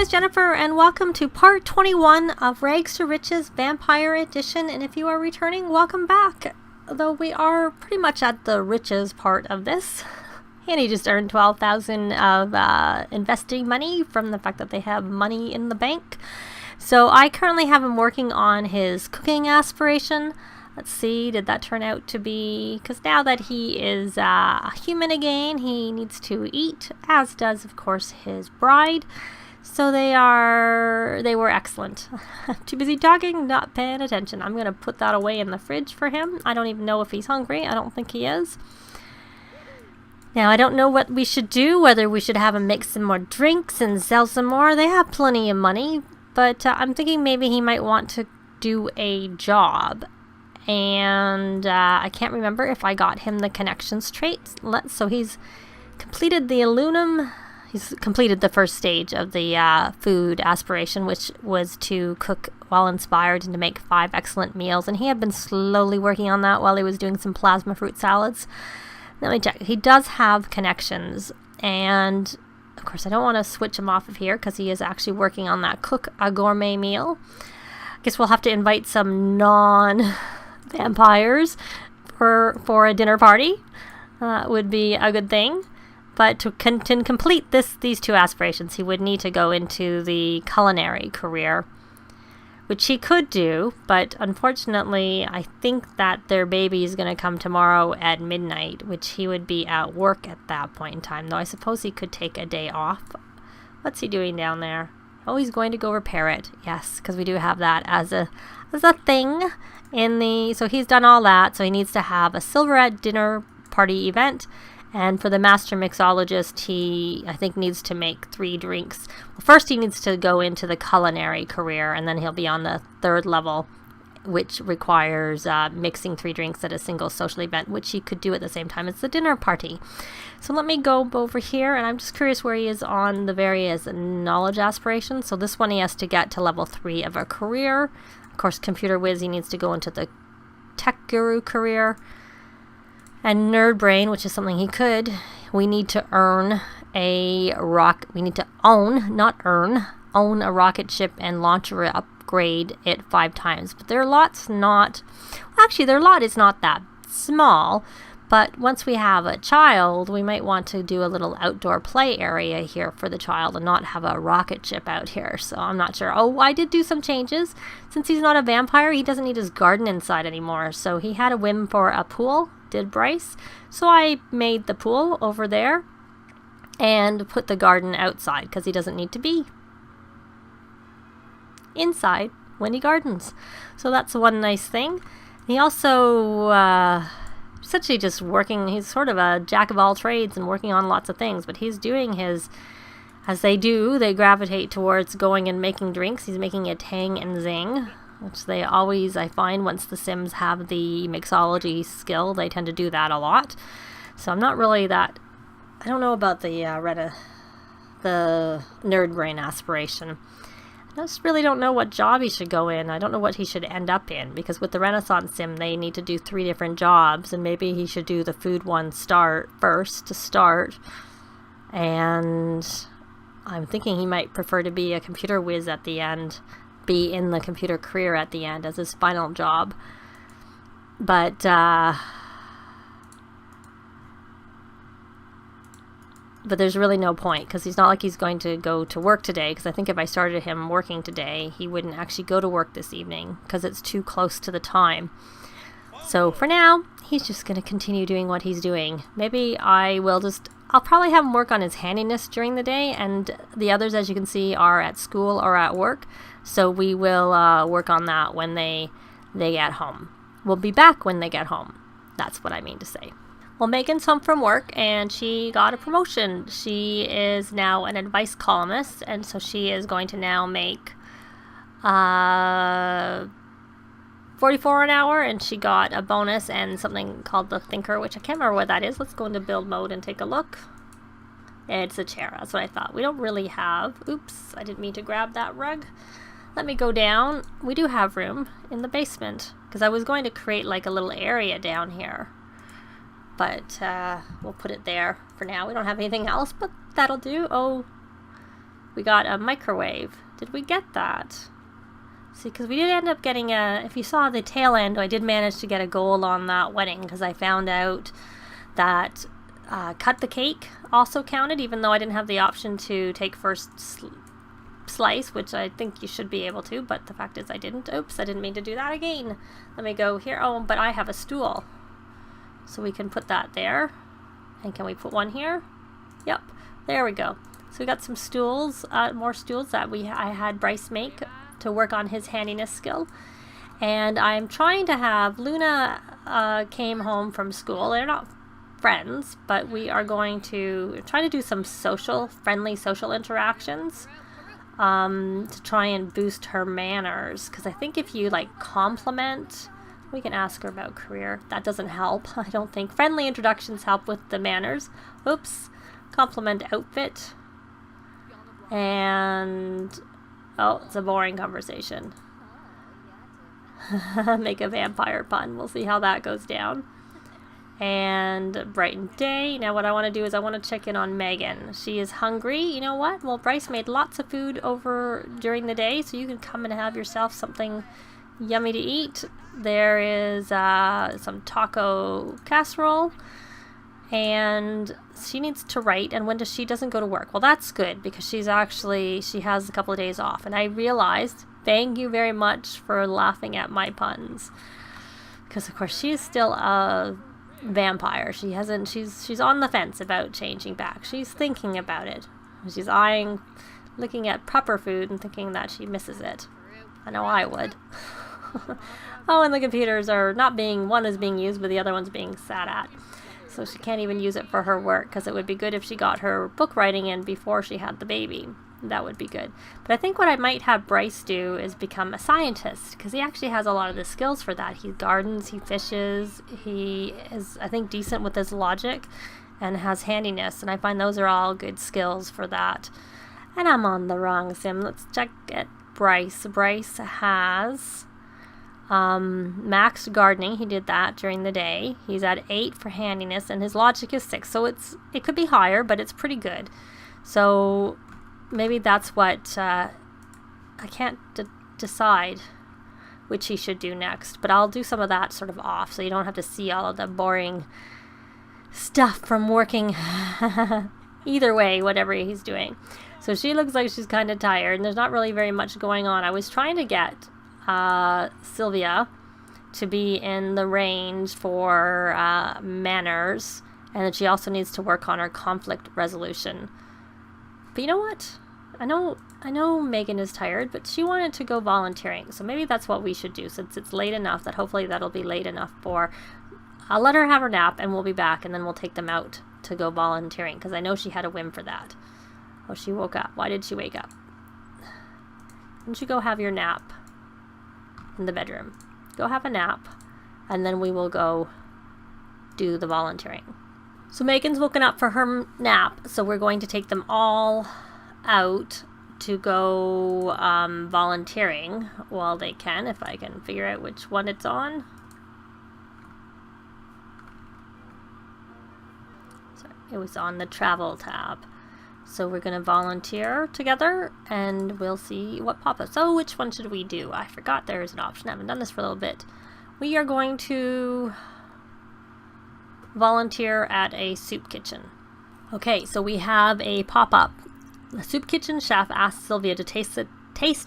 is Jennifer, and welcome to part 21 of Rags to Riches Vampire Edition. And if you are returning, welcome back. Though we are pretty much at the riches part of this. And he just earned 12,000 of investing money from the fact that they have money in the bank. So I currently have him working on his cooking aspiration. Let's see, did that turn out to be... Because now that he is a human again, he needs to eat, as does, of course, his bride. So they were excellent. Too busy talking, not paying attention. I'm going to put that away in the fridge for him. I don't even know if he's hungry. I don't think he is. Now, I don't know what we should do, whether we should have him make some more drinks and sell some more. They have plenty of money, but I'm thinking maybe he might want to do a job. And I can't remember if I got him the connections trait. So he's completed the aluminum. He's completed the first stage of the food aspiration, which was to cook while inspired and to make 5 excellent meals. And he had been slowly working on that while he was doing some plasma fruit salads. Let me check. He does have connections. And, of course, I don't want to switch him off of here because he is actually working on that cook a gourmet meal. I guess we'll have to invite some non-vampires for a dinner party. Would be a good thing. But to complete these 2 aspirations, he would need to go into the culinary career, which he could do, but unfortunately, I think that their baby is going to come tomorrow at midnight, which he would be at work at that point in time, though I suppose he could take a day off. What's he doing down there? Oh, he's going to go repair it. Yes, because we do have that as a thing in the... So he's done all that, so he needs to have a silverette dinner party event. And for the master mixologist, he, I think, needs to make 3 drinks. Well, first, he needs to go into the culinary career, and then he'll be on the 3rd level, which requires mixing 3 drinks at a single social event, which he could do at the same time as the dinner party. So let me go over here, and I'm just curious where he is on the various knowledge aspirations. So this one, he has to get to level 3 of a career. Of course, computer whiz, he needs to go into the tech guru career. And nerd brain, which is something he could, we need to own, not earn, own a rocket ship and launch or upgrade it 5 times. But their lot's not, well, actually their lot is not that small, but once we have a child, we might want to do a little outdoor play area here for the child and not have a rocket ship out here. So I'm not sure. Oh, I did do some changes. Since he's not a vampire, he doesn't need his garden inside anymore. So he had a whim for a pool, did Bryce. So I made the pool over there and put the garden outside because he doesn't need to be inside when he gardens. So that's one nice thing. He also essentially just working, he's sort of a jack of all trades and working on lots of things, but he's doing his, as they do, they gravitate towards going and making drinks. He's making a tang and zing, which they always, I find, once the Sims have the mixology skill, they tend to do that a lot. So I'm not really that, I don't know about the nerd brain aspiration. I just really don't know what job he should go in. I don't know what he should end up in, because with the Renaissance Sim, they need to do 3 different jobs, and maybe he should do the food one first to start. And I'm thinking he might prefer to be a computer whiz at the end, be in the computer career at the end as his final job. But there's really no point, because he's not like he's going to go to work today, because I think if I started him working today, he wouldn't actually go to work this evening, because it's too close to the time. So for now, he's just going to continue doing what he's doing. Maybe I'll probably have him work on his handiness during the day, and the others, as you can see, are at school or at work. So we will work on that when they get home. We'll be back when they get home. That's what I mean to say. Well, Megan's home from work, and she got a promotion. She is now an advice columnist, and so she is going to now make 44 an hour, and she got a bonus and something called the Thinker, which I can't remember what that is. Let's go into build mode and take a look. It's a chair. That's what I thought. We don't really have... Oops, I didn't mean to grab that rug. Let me go down. We do have room in the basement, because I was going to create like a little area down here. But we'll put it there for now. We don't have anything else, but that'll do. Oh, We got a microwave. Did we get that? See, because we did end up getting if you saw the tail end, I did manage to get a gold on that wedding because I found out that cut the cake also counted, even though I didn't have the option to take first slice, which I think you should be able to, but the fact is I didn't. Oops, I didn't mean to do that again. Let me go here. Oh, but I have a stool. So we can put that there. And can we put one here? Yep, there we go. So we got some stools, more stools that I had Bryce make to work on his handiness skill. And I'm trying to have, Luna came home from school. They're not friends, but we are going to try to do some friendly social interactions to try and boost her manners. Because I think if you like compliment, we can ask her about career. That doesn't help, I don't think. Friendly introductions help with the manners. Oops. Compliment outfit. And oh, it's a boring conversation. Make a vampire pun. We'll see how that goes down. And brighten day. Now what I want to do is I want to check in on Megan. She is hungry. You know what? Well, Bryce made lots of food over during the day, so you can come and have yourself something yummy to eat. There is some taco casserole. And she needs to write, and she doesn't go to work. Well, that's good, because she has a couple of days off. And I realized, thank you very much for laughing at my puns. Because, of course, she is still a vampire. She's on the fence about changing back. She's thinking about it. She's looking at proper food and thinking that she misses it. I know I would. Oh, and the computers are one is being used, but the other one's being sat at. So she can't even use it for her work, because it would be good if she got her book writing in before she had the baby. That would be good. But I think what I might have Bryce do is become a scientist, because he actually has a lot of the skills for that. He gardens, he fishes, he is, I think, decent with his logic, and has handiness, and I find those are all good skills for that. And I'm on the wrong sim. Let's check at Bryce. Bryce has maxed gardening. He did that during the day. He's at 8 for handiness, and his logic is 6. So it could be higher, but it's pretty good. So maybe that's what I can't decide which he should do next, but I'll do some of that sort of off, so you don't have to see all of the boring stuff from working either way, whatever he's doing. So she looks like she's kind of tired, and there's not really very much going on. I was trying to get Sylvia to be in the range for manners, and that she also needs to work on her conflict resolution. But you know what? I know Megan is tired, but she wanted to go volunteering, so maybe that's what we should do, since it's late enough that hopefully that'll be late enough I'll let her have her nap, and we'll be back, and then we'll take them out to go volunteering, because I know she had a whim for that. Oh, she woke up. Why did she wake up? Didn't you go have your nap in the bedroom? Go have a nap, and then we will go do the volunteering. So Megan's woken up for her nap, so we're going to take them all out to go volunteering while they can, if I can figure out which one it's on. Sorry, it was on the travel tab. So we're going to volunteer together, and we'll see what pops up. So which one should we do? I forgot there is an option. I haven't done this for a little bit. We are going to volunteer at a soup kitchen. Okay, so we have a pop-up. The soup kitchen chef asked Sylvia to taste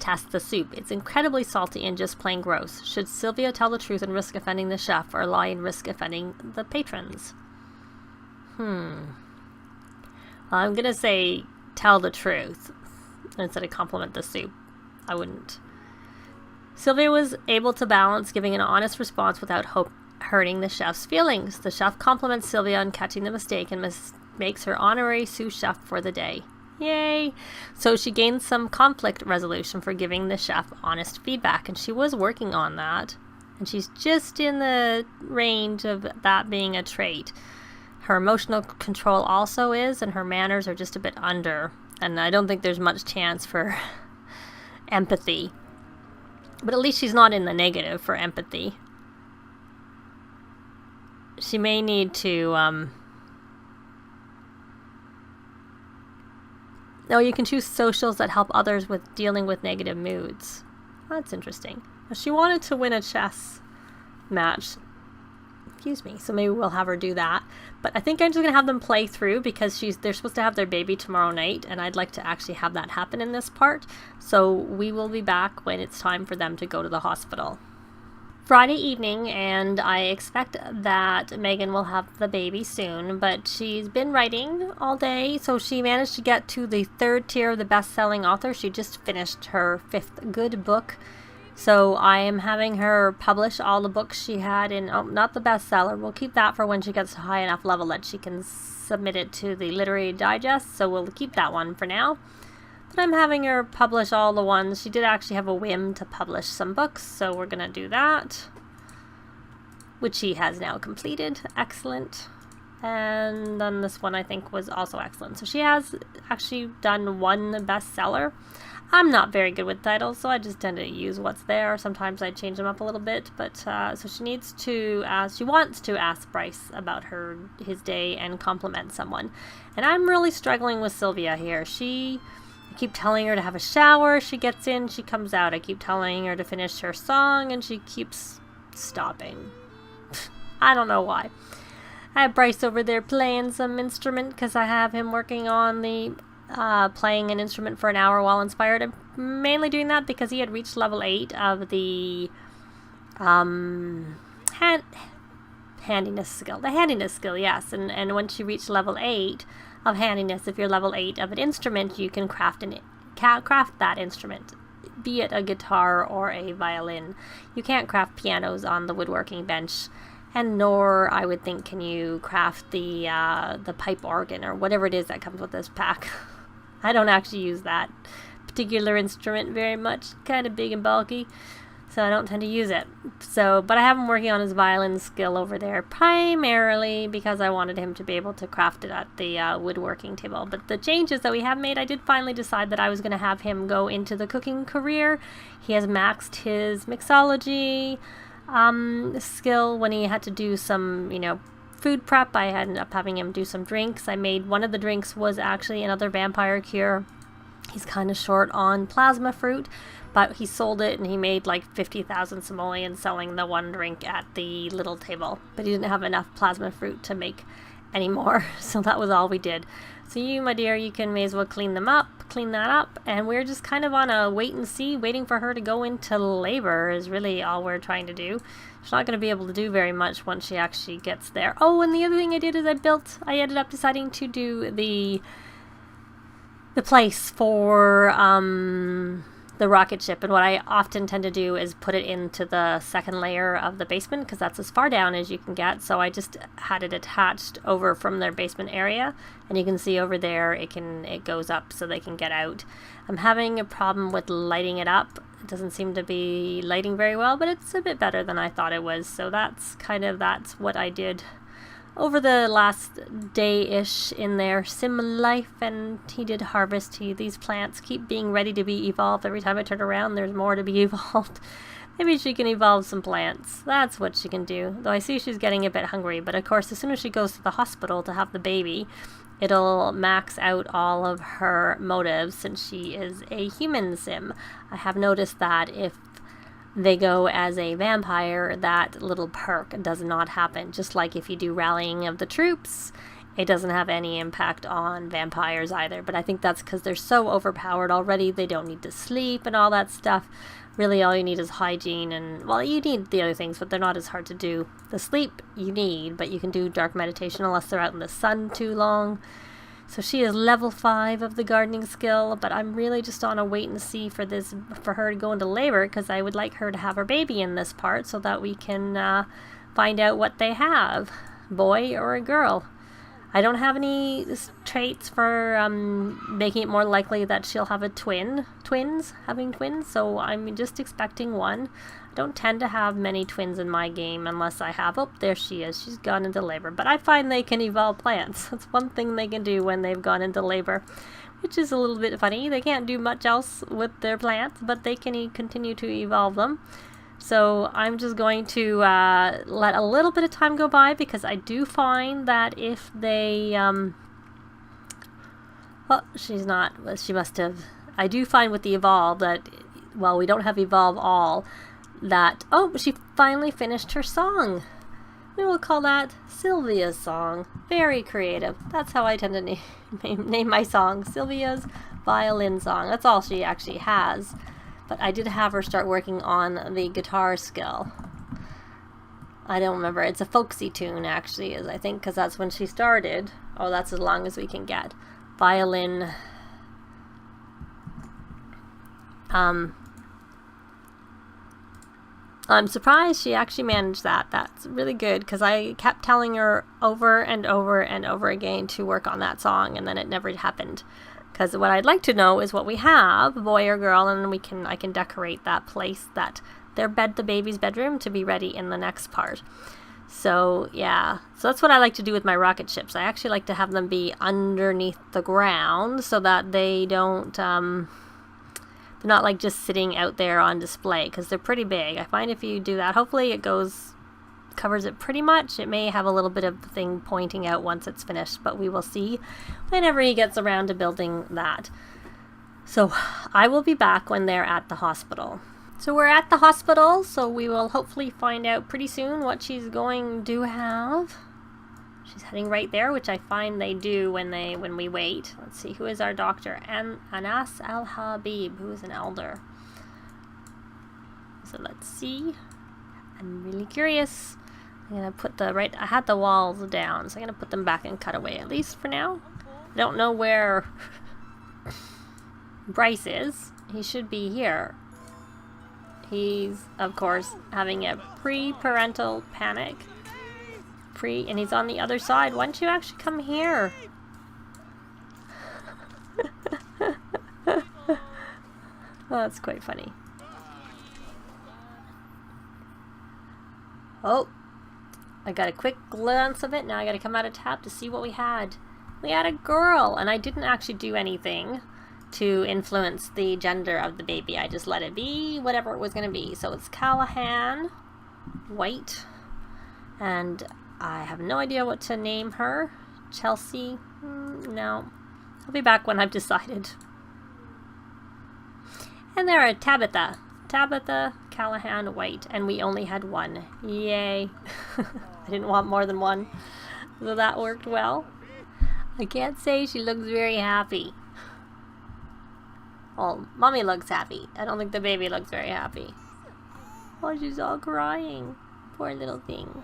test the soup. It's incredibly salty and just plain gross. Should Sylvia tell the truth and risk offending the chef, or lie and risk offending the patrons? I'm going to say tell the truth instead of compliment the soup. I wouldn't. Sylvia was able to balance giving an honest response without hurting the chef's feelings. The chef compliments Sylvia on catching the mistake and makes her honorary sous chef for the day. Yay! So she gained some conflict resolution for giving the chef honest feedback, and she was working on that. And she's just in the range of that being a trait. Her emotional control also is, and her manners are just a bit under. And I don't think there's much chance for empathy. But at least she's not in the negative for empathy. She may need to Oh, you can choose socials that help others with dealing with negative moods. That's interesting. She wanted to win a chess match. Excuse me. So maybe we'll have her do that. But I think I'm just going to have them play through because they're supposed to have their baby tomorrow night, and I'd like to actually have that happen in this part. So we will be back when it's time for them to go to the hospital. Friday evening, and I expect that Megan will have the baby soon, but she's been writing all day, so she managed to get to the 3rd tier of the best-selling author. She just finished her 5th good book, so I am having her publish all the books she had in, not the bestseller, we'll keep that for when she gets to a high enough level that she can submit it to the Literary Digest, so we'll keep that one for now. But I'm having her publish all the ones. She did actually have a whim to publish some books, so we're going to do that, which she has now completed. Excellent. And then this one I think was also excellent. So she has actually done 1 bestseller. I'm not very good with titles, so I just tend to use what's there. Sometimes I change them up a little bit, but so she wants to ask Bryce about his day and compliment someone. And I'm really struggling with Sylvia here. I keep telling her to have a shower, she gets in, she comes out. I keep telling her to finish her song, and she keeps stopping. I don't know why. I have Bryce over there playing some instrument because I have him working on the playing an instrument for an hour while inspired. I'm mainly doing that because he had reached level 8 of the handiness skill. The handiness skill, yes. And once you reach level 8 of handiness, if you're level 8 of an instrument, you can craft that instrument, be it a guitar or a violin. You can't craft pianos on the woodworking bench, and nor, I would think, can you craft the pipe organ or whatever it is that comes with this pack. I don't actually use that particular instrument very much, kind of big and bulky, so I don't tend to use it. But I have him working on his violin skill over there, primarily because I wanted him to be able to craft it at the woodworking table. But the changes that we have made, I did finally decide that I was going to have him go into the cooking career. He has maxed his mixology skill when he had to do some, food prep. I ended up having him do some drinks. I made one of the drinks was actually another vampire cure. He's kind of short on plasma fruit, but he sold it and he made like 50,000 simoleons selling the one drink at the little table. But he didn't have enough plasma fruit to make any more, so that was all we did. So you, my dear, you may as well clean that up, and we're just kind of on a wait and see, waiting for her to go into labor is really all we're trying to do. She's not going to be able to do very much once she actually gets there. Oh, and the other thing I did is I ended up deciding to do the place for the rocket ship, and what I often tend to do is put it into the 2nd layer of the basement because that's as far down as you can get. So I just had it attached over from their basement area, and you can see over there it goes up so they can get out. I'm having a problem with lighting it up. It doesn't seem to be lighting very well, but it's a bit better than I thought it was. So that's what I did over the last day-ish in their sim life, and he did harvest. These plants keep being ready to be evolved. Every time I turn around, there's more to be evolved. Maybe she can evolve some plants. That's what she can do. Though I see she's getting a bit hungry, but of course, as soon as she goes to the hospital to have the baby, it'll max out all of her motives since she is a human sim. I have noticed that if they go as a vampire, that little perk does not happen. Just like if you do rallying of the troops, it doesn't have any impact on vampires either. But I think that's because they're so overpowered already. They don't need to sleep and all that stuff. Really, all you need is hygiene and, well, you need the other things, but they're not as hard to do. The sleep you need, but you can do dark meditation unless they're out in the sun too long. So she is level 5 of the gardening skill, but I'm really just on a wait and see for her to go into labor, because I would like her to have her baby in this part so that we can find out what they have, boy or a girl. I don't have any traits for making it more likely that she'll have having twins, so I'm just expecting one. I don't tend to have many twins in my game unless I have, oh, there she is, she's gone into labor. But I find they can evolve plants. That's one thing they can do when they've gone into labor, which is a little bit funny. They can't do much else with their plants, but they can continue to evolve them. So I'm just going to let a little bit of time go by, because I do find that if they Oh, she's not. Well, she must have. I do find with the Evolve that, well, we don't have Evolve All, that, oh, she finally finished her song. We will call that Sylvia's song. Very creative. That's how I tend to name my song. Sylvia's violin song. That's all she actually has. But I did have her start working on the guitar skill. I don't remember. It's a folksy tune, actually, I think, because that's when she started. Oh, that's as long as we can get. Violin. I'm surprised she actually managed that. That's really good, because I kept telling her over and over and over again to work on that song, and then it never happened. Because what I'd like to know is what we have, boy or girl, and I can decorate that place, the baby's bedroom, to be ready in the next part. So yeah, so that's what I like to do with my rocket ships. I actually like to have them be underneath the ground so that they don't, they're not like just sitting out there on display, because they're pretty big. I find if you do that, hopefully it covers it pretty much. It may have a little bit of thing pointing out once it's finished, but we will see whenever he gets around to building that. So I will be back when they're at the hospital. So we're at the hospital, so we will hopefully find out pretty soon what she's going to have. She's heading right there, which I find they do when we wait. Let's see, who is our doctor? Anas Al-Habib, who is an elder. So let's see. I'm really curious. I'm gonna put I had the walls down, so I'm gonna put them back in cutaway, at least for now. I don't know where Bryce is. He should be here. He's, of course, having a pre-parental panic. And he's on the other side. Why don't you actually come here? Oh, that's quite funny. Oh, I got a quick glance of it. Now I gotta come out of tab to see what we had. We had a girl, and I didn't actually do anything to influence the gender of the baby. I just let it be whatever it was gonna be. So it's Callahan, white, and I have no idea what to name her. Chelsea? No. I'll be back when I've decided. And there are Tabitha. Tabitha, Callahan, white. And we only had one. Yay. I didn't want more than one. So that worked well. I can't say she looks very happy. Well, mommy looks happy. I don't think the baby looks very happy. Oh, she's all crying. Poor little thing.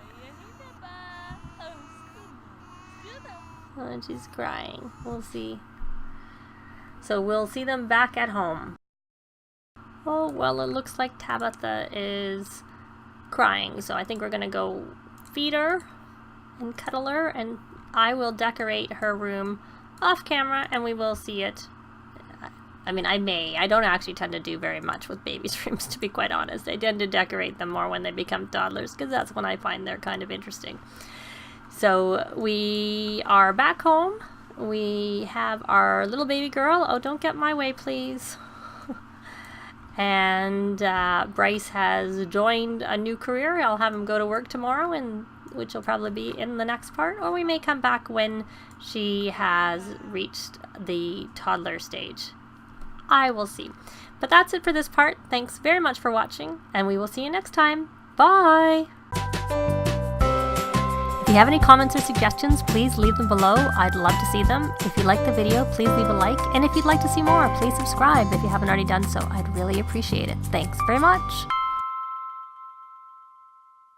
Oh, and she's crying. We'll see. So we'll see them back at home. Oh, well, it looks like Tabitha is crying. So I think we're going to go feed her and cuddle her. And I will decorate her room off camera and we will see it. I mean, I don't actually tend to do very much with babies' rooms, to be quite honest. I tend to decorate them more when they become toddlers, because that's when I find they're kind of interesting. So we are back home. We have our little baby girl. Oh, don't get in my way, please. And Bryce has joined a new career. I'll have him go to work tomorrow, which will probably be in the next part. Or we may come back when she has reached the toddler stage. I will see. But that's it for this part. Thanks very much for watching, and we will see you next time. Bye! If you have any comments or suggestions, please leave them below. I'd love to see them. If you like the video, please leave a like. And if you'd like to see more, please subscribe if you haven't already done so. I'd really appreciate it. Thanks very much!